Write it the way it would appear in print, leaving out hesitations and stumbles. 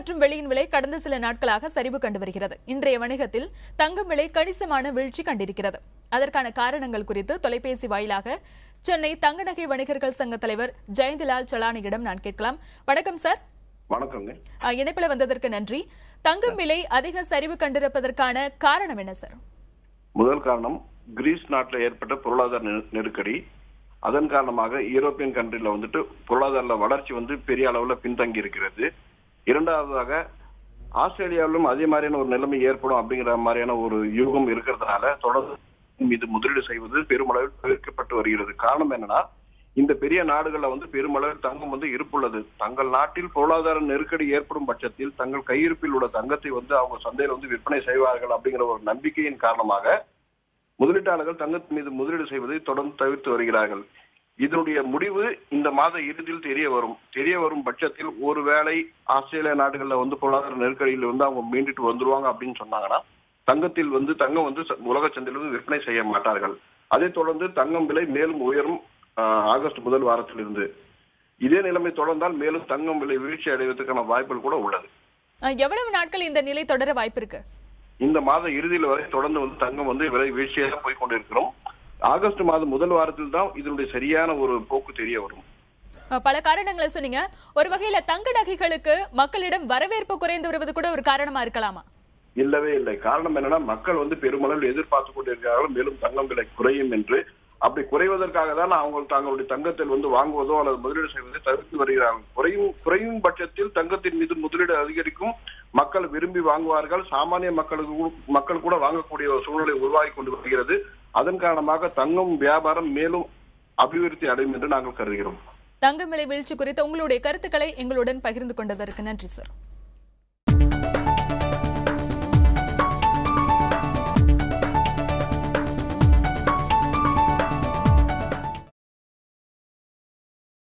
மற்றும் வெள்ளியின் விலை கடந்த சில நாட்களாக சரிவு கண்டு வருகிறது. இன்றைய வணிகத்தில் தங்கம் விலை கணிசமான வீழ்ச்சி கண்டிருக்கிறது. அதற்கான காரணங்கள் குறித்து தொலைபேசி வாயிலாக சென்னை தங்க நகை வணிகர்கள் சங்க தலைவர் ஜெயந்திலால் சலானியிடம் நான் கேட்கலாம். வணக்கம் சார். வணக்கங்க. இணைப்பில் வந்ததற்கு நன்றி. தங்கம் விலை அதிக சரிவு கண்டிருப்பதற்கான காரணம் என்ன சார்? முதல் காரணம் கிரீஸ் நாட்டில் ஏற்பட்ட பொருளாதார நெருக்கடி. அதன் காரணமாக யூரோப்பியன் கண்ட்ரில பொருளாதார வளர்ச்சி பெரிய அளவுல பின்தங்கி இருக்கிறது. இரண்டாவதாக ஆஸ்திரேலியாவிலும் அதே மாதிரியான ஒரு நிலைமை ஏற்படும் அப்படிங்கிற மாதிரியான ஒரு யூகம் இருக்கிறதுனால தொடர்ந்து மீது முதலீடு செய்வது பெருமளவில் தவிர்க்கப்பட்டு வருகிறது. காரணம் என்னன்னா, இந்த பெரிய நாடுகள்ல பெருமளவில் தங்கம் இருப்புள்ளது. தங்கள் நாட்டில் பொருளாதார நெருக்கடி ஏற்படும் பட்சத்தில் தங்கள் கையிருப்பில் உள்ள தங்கத்தை அவங்க சந்தையில விற்பனை செய்வார்கள் அப்படிங்கிற ஒரு நம்பிக்கையின் காரணமாக முதலீட்டாளர்கள் தங்கத்தின் மீது முதலீடு செய்வதை தொடர்ந்து தவிர்த்து வருகிறார்கள். இதனுடைய முடிவு இந்த மாத இறுதியில் தெரிய வரும் பட்சத்தில் ஒருவேளை ஆஸ்திரேலியா நாடுகள்ல பொருளாதார நெருக்கடியில் அவங்க மீண்டுட்டு வந்துருவாங்க அப்படின்னு சொன்னாங்கன்னா தங்கத்தில் தங்கம் உலக சந்தையில் விற்பனை செய்ய மாட்டார்கள். அதை தொடர்ந்து தங்கம் விலை மேலும் உயரும். ஆகஸ்ட் முதல் வாரத்திலிருந்து இதே நிலைமை தொடர்ந்தால் மேலும் தங்கம் விலை வீழ்ச்சி அடைவதற்கான வாய்ப்புகள் கூட உள்ளது. எவ்வளவு நாட்கள் இந்த நிலை தொடர வாய்ப்பு இருக்கு? இந்த மாத இறுதியில் வரை தொடர்ந்து தங்கம் விலை வீழ்ச்சியாக போய் கொண்டிருக்கிறோம். ஆகஸ்ட் மாதம் முதல் வாரத்தில் தான் இதனுடைய சரியான ஒரு போக்கு தெரிய வரும். பல காரணங்களை சொன்னீங்க. ஒரு வகையில தங்க நகைகளுக்கு மக்களிடம் வரவேற்பு குறைந்து வருவது கூட ஒரு காரணமா இருக்கலாமா? இல்லவே இல்லை. காரணம் என்னன்னா, மக்கள் பெருமளவில் எதிர்பார்த்து கொண்டிருக்கிறார்கள் மேலும் தங்கம் விலை குறையும் என்று. அப்படி குறைவதற்காக தான் அவங்க தங்களுடைய தங்கத்தில் வாங்குவதோ அல்லது முதலீடு செய்வதை தவிர்த்து வருகிறார்கள். குறையும் பட்சத்தில் தங்கத்தின் மீது முதலீடு அதிகரிக்கும், மக்கள் விரும்பி வாங்குவார்கள். சாமானிய மக்கள் கூட வாங்கக்கூடிய ஒரு சூழ்நிலை உருவாகி கொண்டு வருகிறது. அதன் காரணமாக தங்கம் வியாபாரம் மேலும் அபிவிருத்தி அடையும் என்று நாங்கள் கருதுகிறோம். தங்கம் விலை வீழ்ச்சி குறித்த உங்களுடைய கருத்துக்களை எங்களுடன் பகிர்ந்து கொண்டதற்கு நன்றி சார்.